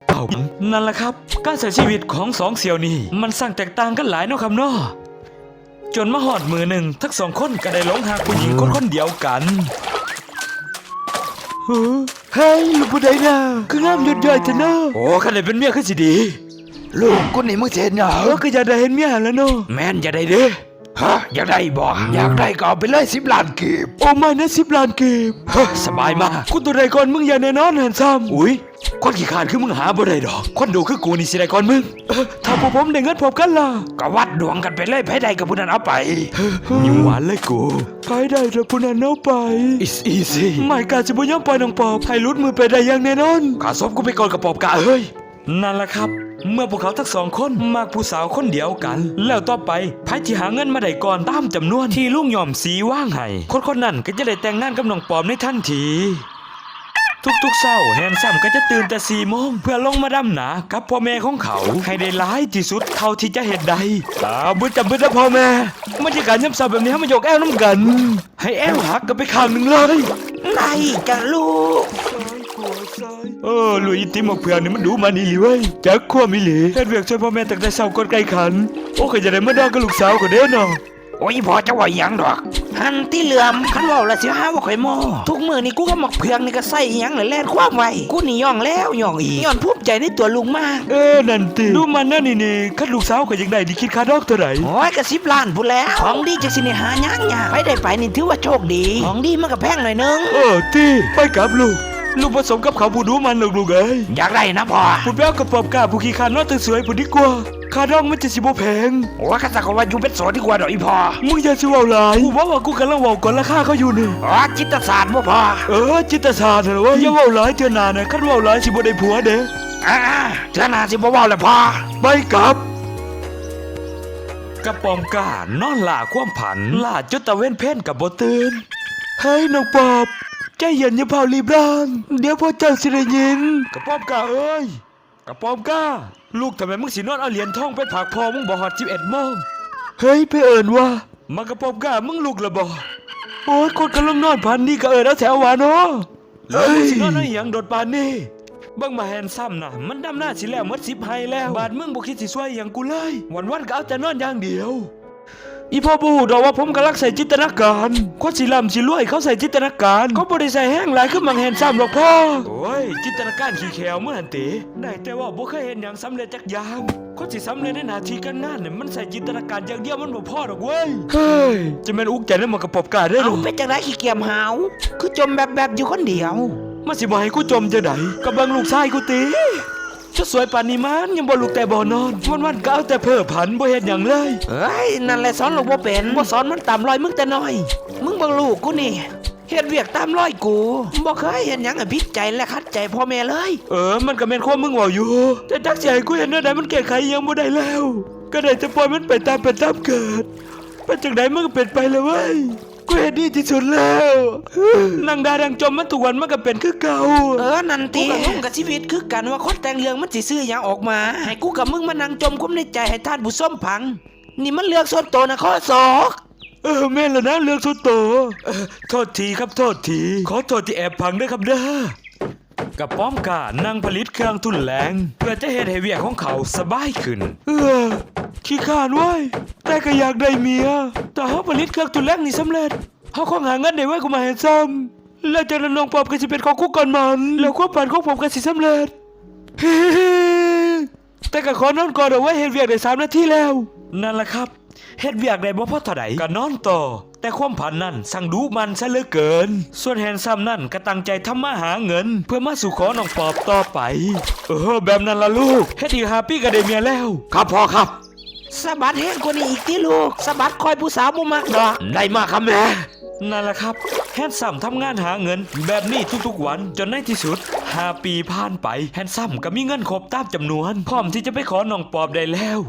เอานั่นแหละครับการใช้ชีวิตของสองเสี่ยวนี่มันสร้างแตกต่างกันหลายเนาะครับเนาะจนมาหอดมือหนึ่งทั้งสองคนก็ได้หลงหาผู้หญิงคนเดียวกันเฮ้ยลูกผู้ใดน่ะคืองามยดย่อยเถอะเนาะโอ้คันได้เป็นเมียคือสิดีลูกกูนี่มึงเห็นเหรอก็อยากได้เห็นเมียแล้วเนาะแม่นอยากได้เด้ฮะอยากได้บ่อยากได้ก็เอาไปเลย10 ล้านกีบโอ้ไม่นะ10 ล้านกีบเฮ้ยสบายมากคุณตัวใดก่อนมึงอย่าแน่นอนแฮนซัมอุ้ยคนขี้ขานคือมึงหาบ่ได้ดอกคนดูคือกูนี่สิได้ก่อนมึงถ้าพวกผมได้เงินพบกันล่ะก็วัดดวงกันไปเลยไผได้กับผู้นั้นเอาไปยิ้มหวานเลยกูไผได้กับผู้นั้นเอาไป It's easy ไม่กล้าจะบ่ยอมปล่อยน้องปอบให้หลุดมือไปได้อย่างแน่นอนข้าซบกูไปก่อนกับปอบกะเฮ้ยนั่นแหละครับเมื่อพวกเขาทั้งสองคนมักผู้สาวคนเดียวกันแล้วต่อไปไผที่หาเงินมาได้ก่อนตามจำนวนที่ลุงยอมสีว่างให้คนนั้นก็จะได้แต่งงานกับน้องปอบในทันทีทุกๆเช้าแฮนซัมก็จะตื่นแต่4 โมงเพื่อลงมาดำนากับพ่อแม่ของเขาให้ได้หลายที่สุดเท่าที่จะเห็นได้บึ้ดนะพ่อแม่มันจะการย้ำซ้ำแบบนี้ให้มันยกแอวน้ำกันให้แอวหักกันไปข้างหนึ่งเลยไหนกันลูกลุยติมกเพื่อนนี่มันดูมันอีหลีเว้ยแจ็คขั้วมิหลีเฮ็ดเวียกช่วยพ่อแม่ตั้งแต่เช้าก่อนไกลขันโอ้เคยจะได้มาดอกกับลูกสาวก็เด้เนาะโอ้ยพอจะว่าหยังดอกหันที่เหลื่อมคันว่าละสิหาว่าข่อยโม่ทุกมื้อนี่กูก็หมกเพืองนี่ก็ใส่หยังแล่นความไว้กูนี่ย่องแล้วย่องอีกย้อนภูมิใจในตัวลุงมากนั่นติดูมันนั่นนี่คันลูกสาวก็อยากได้ดิคิดค่าดอกเท่าไหร่โอ้ยก็10 ล้านพู้นแล้วของดีจังสินี่หาหยังยากไปได้ไปนี่ถือว่าโชคดีของดีมันก็แพงหน่อยนึงติไปกับลูกผสมกับเขาผู้ดูมันลูกเอ้ยอยากได้นะพ่อผู้แป้วกับปอบกาผู้ขี้คานนอตึงสวยผู้ดีกว่าค่าดองมันจะสิบ่แพงโอ้ข้าสักว่าอยู่เป็นโสดดีกว่าดอกอีพ่อมึงอย่าสิเว้าหลายกูบอกว่ากูกำลังเว้าก่อนราคาเขาอยู่นี่จิตศาสตร์บ่พ่อจิตศาสตร์เหรอวะอย่าเว้าหลายเทื่อหน้านะคันเว้าหลายสิบ่ได้ผัวเด้เทื่อหน้าสิบ่เว้าแล้วพ่อไปกับกระป๋อมกานอนล่าความผันล่าจนตะเว้นเพ่นกับบ่ตื่นเฮ้ยน้องปอบใจเย็นอย่าเผารีบร้างเดี๋ยวพ่อเจ้าสิได้ยินกระป๋อมกาเอ้ยกระป๋อมกาลูกทำไมมึงสินอนเอาเหรียญทองไปผากพ่อมึงบ่ฮอด11 โมงเฮ้ยไปเอิ้นว่ามากระป๋อมกามึงลุกละบ่โอ้ยคนกำลังนอนพันนี่ก็เอิ้นเอาแถวว่าเนาะแล้วมึงสินอนเอาหยังโดดปานนี่เบิ่งมาแฮนซัมนะมันดำหน้าสิแล้วหมด10 ไฮแล้วบาดมึงบ่คิดสิช่วยหยังกูเลยวันๆก็เอาแต่นอนอย่างเดียวอีพ่อบูดอกว่าผมกำลังใส่จินตนาการคนสิล่ำสิรวยเขาใส่จินตนาการเขาบ่ได้ใส่แห้งหลายขึ้นมังแฮนซัมหรอกพ่อโอ้ยจินตนาการขี้แขวเมื่อหันติได้แต่ว่าบ่เคยเห็นหยังสำเร็จจักอย่างคนสิสำเร็จในหน้าที่การงานเนี่ยมันใส่จินตนาการอย่างเดียวมันบ่พอดอกเว้ยเฮ้ยจะแม่นอุกใจนำมันกระปอบกาได้หรอเอาเป็นจังได๋ขี้เกียจหาวคือจมแบบอยู่คนเดียวมันสิบ่ให้กูจมจังได๋กับบังลูกชายกูติจะสวยป่านนี้มันยังบ่ลุกแต่บ่นอนวันๆก็เอาแต่เพ้อผันบ่เฮ็ดหยังเลยเฮ้ยนั่นแหละสอนลูกบ่เป็นบ่สอนมันตามรอยมึงแต่น้อยมึงเบิ่งลูกกูนี่เฮ็ดเวียกตามรอยกูบ่เคยเห็นหยังให้ผิดใจและขัดใจพ่อแม่เลยมันก็แม่นความมึงเว้าอยู่แต่จักสิให้กูเห็นได้มันแก้ไขยังบ่ได้แล้วก็ได้แต่ปล่อยมันไปตามเป็นตามเกิดเป็นจังได๋มันก็เป็นไปแล้วเว้ยกูเห็นดีที่สุดแล้วนั่งดาดังจมมันทุกวันมันก็เป็นคือเก่านันตีกูกับมึงกับชีวิตคือกันว่าคนแต่งเรื่องมันสิซื้ออย่างออกมาให้กูกับมึงมานั่งจมคุ้มในใจให้ท่านผู้ส้มพังนี่มันเลือกส่วนโตนะข้อศอกแม่นแล้วนะเลือกส่วนโตโทษทีครับโทษทีขอโทษที่แอบพังด้วยครับเด้อกระป้อมกานั่งผลิตเครื่องทุนแรงเพื่อจะเฮ็ดให้เวียกของเขาสบายขึ้นขี้ข้านไว้แต่ก็อยากได้เมียแต่เขาผลิตเครื่องทุนแรงนี่สำเร็จเขาคงหาเงินได้ไว้กูมาเห็นซ้ำแล้วจากนั้นน้องปอบก็สิเป็นของกูก่อนมันแล้วความฝันของผมก็สิสำเร็จแต่ก็ขอนอนก่อนเอาไว้เฮ็ดเวียกได้3 นาทีแล้วนั่นแหละครับเฮ็ดเวียกได้บ่พอเท่าใดก็นอนต่อแต่ความผันนั่นสั่งดูมันซะเหลือเกินส่วนแฮนซัมนั่นก็ตั้งใจทำมาหาเงินเพื่อมาสู่ขอน้องปอบต่อไปแบบนั้นล่ะลูกเฮ็ดอีก5 ปีก็ได้เมียแล้วครับพ่อครับสะบัดแห้งกว่านี้อีกติลูกสะบัดคอยผู้สาวบ่มักดอกได้มากครับแม่นั่นแหละครับแฮนซัมทำงานหาเงินแบบนี้ทุกๆวันจนในที่สุด5 ปีผ่านไปแฮนซัมก็มีเงินครบตามจำนวนพร้อมที่จะไปขอน้องปอบได้แล้ว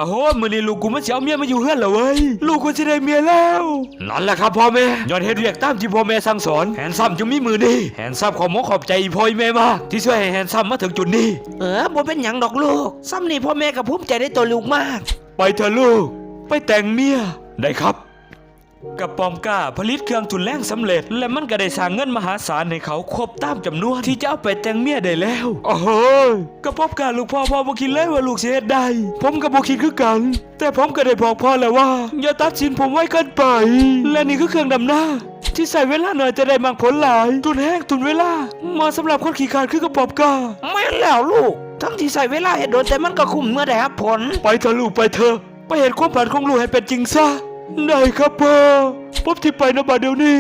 โหมื้อนี้ลูกกูมันสิเอาเมียมาอยู่เฮือนแล้วเว้ยลูกกูสิได้เมียแล้วนั่นแหละครับพ่อแม่ย้อนเฮ็ดเวียกตามที่พ่อแม่สั่งสอนแฮนซัมจึงมีมือนี้แฮนซัมขอบใจพ่อแม่มากที่ช่วยให้แฮนซัมมาถึงจุดนี้บ่เป็นหยังดอกลูกซ้ำนี่พ่อแม่ก็ภูมิใจในตัวลูกมากไปเถอะลูกไปแต่งเมียได้ครับ กระป๋อมกล้าผลิตเครื่องทุนแรงสำเร็จและมันก็ได้สร้างเงินมหาศาลให้เขาครบตามจำนวนที่จะเอาไปแต่งเมียได้แล้วโอ้โหกระป๋อมกล้าลูกพ่อบ่คิดเลยว่าลูกสิเฮ็ดได้ผมก็บ่คิดคือกันแต่ผมก็ได้บอกพ่อแล้วว่าอย่าตัดสินผมไว้เกินไปและนี่คือเครื่องดำหน้าที่ใส่เวลาหน่อยจะได้มากผลหลายทุนแห้งทุนเวลาเหมาะสำหรับคนขี้ขลาดคือกระป๋อมกล้า ไม่แล้วลูกทั้งที่ใส่เวลาเห็ดโดนแต่มันก็คุ้มเมื่อได้รับผล ไปเถอะลูกไปเถอะไปเห็นความฝันของลูกให้เป็นจริงซะได้ครับพ่อผมที่ไปนะบัดเดี๋ยวนี้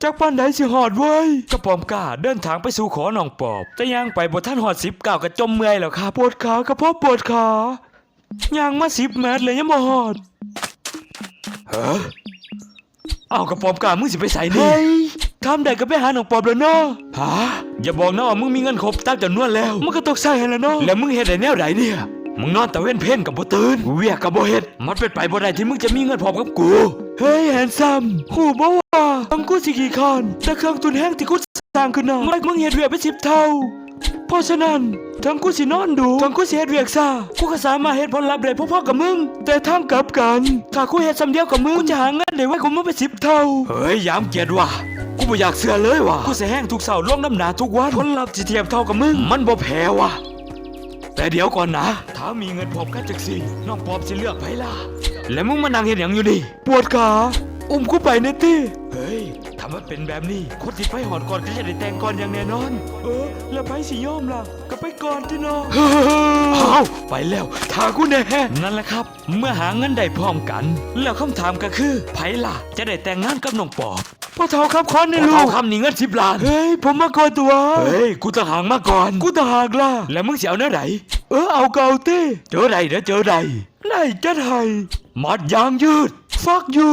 จากบ้านไหนสิหอดเว้ยกระป๋อมกล้าเดินทางไปสู่ขอหนองปอบแต่ยังไปบ่ท่านหอด19กระจมเมื่อยแล้วครับปวดขากระเพาะปวดขาย่างมา10 เมตรเลยยังบ่หอดเอากระป๋อมกล้ามึงสิไปใส่นี่เฮ้ยทำได้ก็ไปหาหนองปอบแล้วเนาะฮะอย่าบอกนะว่ามึงมีเงินครบตามจำนวนแล้วมึงก็ต้องใส่ให้แล้วเนาะแล้วมึงเฮ็ดได้แนวไหนเนี่ยมึงนอนตะเว้นเพ่นกับบ่ตื่นเวียกกับบ่เฮ็ดมันเป็นไปบ่ได้ที่มึงจะมีเงินพร้อมกับกูเฮ้ยแฮนซัมหูบ่ว่าทั้งกูสิขี้คร้านแต่เครื่องตุนแห้งที่กูสร้างขึ้นน่ะมันมึงเฮ็ดเวียกไป10 เท่าเพราะฉะนั้นทั้งกูสินอนดูทั้งกูสิเฮ็ดเวียกซ่ากูก็สามารถเฮ็ดผลลัพธ์ได้พอๆกับมึงแต่ทางกลับกันถ้ากูเฮ็ดซ้ำเดียวกับมึงกูจะหาเงินได้ไว้กูมึงไป10 เท่าเฮ้ยยามเกียรติว่ะกูบ่อยากเชื่อเลยว่ะกูสิแห้งทุกเช้าลงน้ำหนาทุกวันผลลัพธ์สิเทียบเท่ากับมึงมันบ่แพ้ว่ะแต่เดี๋ยวก่อนนะถ้ามีเงินพร้อมกันจักสิน้องปอบสิเลือกไผล่ะแล้วมึงมานั่งเฮ็ดหยังอยู่ดิปวดขาอุ้มกูไปเนตี้เฮ้ยถ้ามันเป็นแบบนี้คนที่ไปหอนก่อนก็จะได้แต่งก่อนอย่างแน่นอนแล้วไผสิยอมล่ะก็ไปก่อนที่น้องเอาไปแล้วถ้ากูแน่นั่นแหละครับเมื่อหาเงินได้พร้อมกันแล้วคำถามก็คือไผล่ะจะได้แต่งงานกับน้องปอบพ่อเฒ่าครับขอในลูกพ่อเฒ่าคำนี้เงิน10 ล้านเฮ้ยผมมาก่อนตัวเฮ้ยกูต่างหากมาก่อนกูต่างหากล่ะแล้วมึงสิเอาแนวไหนเอาเก่าตี้เจอใดเด้อเจอใดได้จะไทยมัดยางยืดฟักยู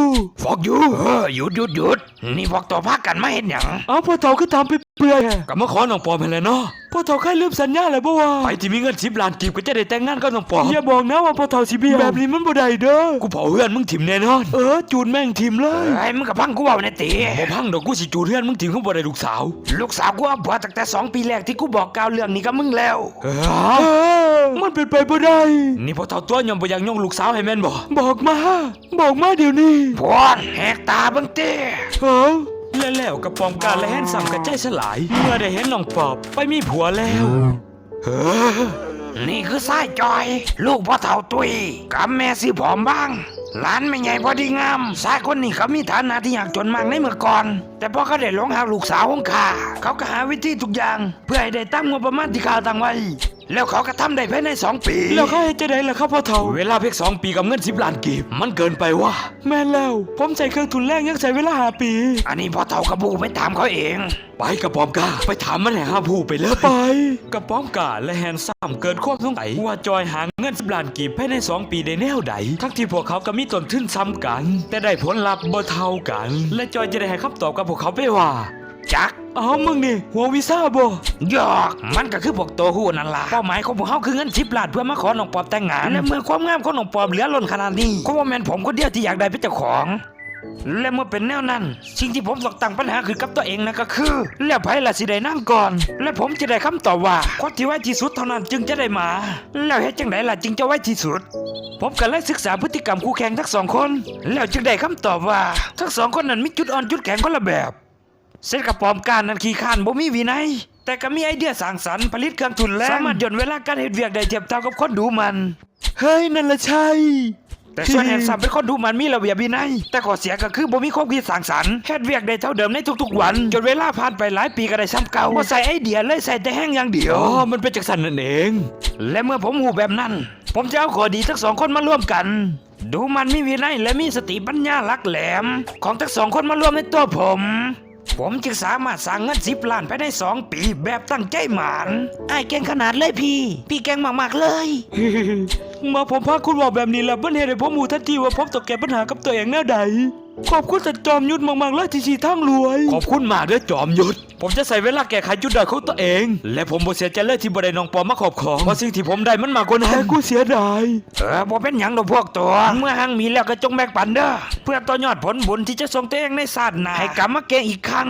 หยุดนี่พวกตัวพักกันมาเห็นหยัง เอาพ่อเฒ่าคือทำไปเปื่อยๆกับมาขอน้องปอมให้แล้วเนาะพ่อเฒ่าเคยลืมสัญญาเลยบ่ว่าไปที่มีเงิน10 ล้านกีบก็จะได้แต่งงานกับน้องปอมอย่าบอกนะว่าพ่อเฒ่าสิเบี้ยแบบนี้มันบ่ได้เด้อกูเผาเฮือนมึงถิ่มแน่นอนจูนแม่งถิ่มเลย ไอ้มึงกับพังกูเอาในตี บ่พังดอกกูสิจูนเฮือนมึงถิ่มเขาบ่ได้ลูกสาวกูเอาผัวตั้งแต่2 ปีแรกที่กูบอกกล่าวเรื่องนี้กับมึงแล้วมันเป็นไปบ่ได้นี่พ่อเฒ่าตัวยอมบ่อยากยงลูกสาวให้แม่นบ่บอกมาเดี๋ยวนี้พรแหกตาเบิ่งติแล้วกระปอมการและแฮนซัมกระใจสลายเมื่อได้เห็นน้องปอบไปมีผัวแล้วนี่คือสายจอยลูกพ่อเฒ่าตุยกับแม่สิผอมบ้างหลานไม่ใหญ่พอดีงามสายคนนี้เขามีฐานะที่ยากจนมากในเมื่อก่อนแต่พอเขาได้หลงหาลูกสาวของข้าเขาก็หาวิธีทุกอย่างเพื่อให้ได้ตั้งงบประมาณที่ข้าตั้งไว้แล้วเขาก็ทำได้ภายใน2 ปีแล้วเขาจะได้ล่ะครับพ่อเฒ่าเวลาเพียง2 ปีกับเงิน10 ล้านกีบมันเกินไปว่ะแม่แล้วผมใช้เครื่องทุนแรงยังใช้เวลา5 ปีอันนี้พ่อเฒ่ากระบูไปถามเขาเองไปกระป๋อมกาไปถามมันแห่ห้าผู้ไปเลยไปกระป๋อมกาและแฮนซัมเกิดความสงสัยว่าจอยหาเงิน10 ล้านกีบภายใน2 ปีได้แนวใดทั้งที่พวกเขาก็มีต้นทุนซ้ำกันแต่ได้ผลลัพธ์บ่เท่ากันและจอยจะได้ให้คำตอบกับพวกเขาไปว่าจักมึงนี่หัววีซ่าบ่หยอกมันก็คือพวกตัวหู้นั่นล่ะเป้าหมายของพวกเขาคือเงิน10 ล้านเพื่อมาขอน้องปอบแต่งงานและเมื่อความงามของน้องปอบเหลือล้นขนาดนี้ก็ว่าแม่นผมคนเดียวที่อยากได้เป็นเจ้าของและเมื่อเป็นแนวนั้นสิ่งที่ผมต้องตั้งปัญหาคือกับตัวเองนั่นก็คือแล้วไผล่ะสิได้นั่งก่อนและผมจะได้คำตอบว่าคนที่ไว้ที่สุดเท่านั้นจึงจะได้มาแล้วเฮ็ดจังไดล่ะจึงจะไว้ที่สุดผมก็เลยศึกษาพฤติกรรมคู่แข่งทั้ง2 คนแล้วจึงได้คำตอบว่าทั้ง2 คนนั้นมีจุดอ่อนจุดแข็งคนละแบบเส้นกระป๋อมการนั้นขี้ข้านบ่มีวินัยแต่ก็มีไอเดียสร้างสรรค์ผลิตเครื่องทุนแรงสามารถย่นเวลาการเฮ็ดเวียกได้เทียบเท่ากับคนดูมันเฮ้ยนั่นล่ะใช่แต่ส่วนแฮนซัมเป็นคนดูมันมีระเบียบวินัยแต่ข้อเสียก็คือบ่มีความคิดสร้างสรรค์เฮ็ดเวียกได้เท่าเดิมในทุกๆวันจนเวลาผ่านไปหลายปีก็ได้ซ้ำเก่าบ่ใส่ไอเดียเลยใส่แต่แห้งอย่างเดียวมันเป็นจังซั่นนั่นเองและเมื่อผมหูแบบนั้นผมจะเอาข้อดีทั้ง2 คนมาร่วมกันดูมันมีวินัยและมีสติปัญญาหลักแหลมของทั้ง2 คนมารวมในตัวผมจึงสามารถสร้างเงิน10 ล้านภายใน2 ปีแบบตั้งใจหมานไอ้เก่งขนาดเลยพี่เก่งมากๆเลยมาผมพาคุณบอกแบบนี้แล้วมันเห็นให้ผมหูทันทีว่าผมต้องแก้ปัญหากับตัวเองแนวใดขอบคุณแต่จอมยุทธมากๆเลยที่ชี้ทางรวยขอบคุณมากเด้อจอมยุทธผมจะใส่เวลาแก้ไขจุดด้อยของตัวเองและผมบ่เสียใจเลยที่บ่ได้น้องปอมมาขอบของเพราะสิ่งที่ผมได้มันมากกว่านั้นกูเสียดายบ่เป็นหยังดอกพวกตัวเมื่อหังมีแล้วก็จงแบ่งปันเด้อเพื่อต่อยอดผลบุญที่จะส่งตัวเองในชาติหน้าให้กลับมาเก่งอีกครั้ง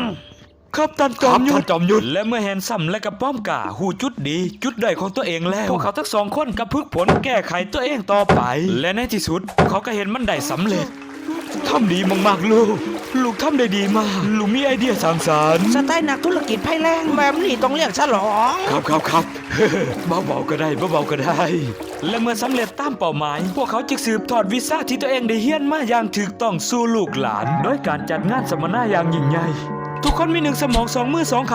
ครับท่านจอมยุทธและเมื่อแฮนซัมและกับป้อมกาหูจุดดีจุดด้อยของตัวเองแล้วพวกเขาทั้งสองคนก็พึกผลแก้ไขตัวเองต่อไป และในที่สุดเขาก็เห็นมันได้สำเร็จทำดีมากๆลูกทำได้ดีมากลูกมีไอเดียสร้างสรรค์ สไตล์นักธุรกิจไพ่แรงแบบนี้ต้องเรียกฉลอง ครับ เบาๆก็ได้และเมื่อสำเร็จตามเป้าหมายพวกเขาจึงสืบทอดวิชาที่ตัวเองได้เรียนมาอย่างถูกต้องสู่ลูกหลานโดยการจัดงานสัมมนาอย่างยิ่งใหญ่ทุกคนมีหนึ่งสมองสองมือสองขา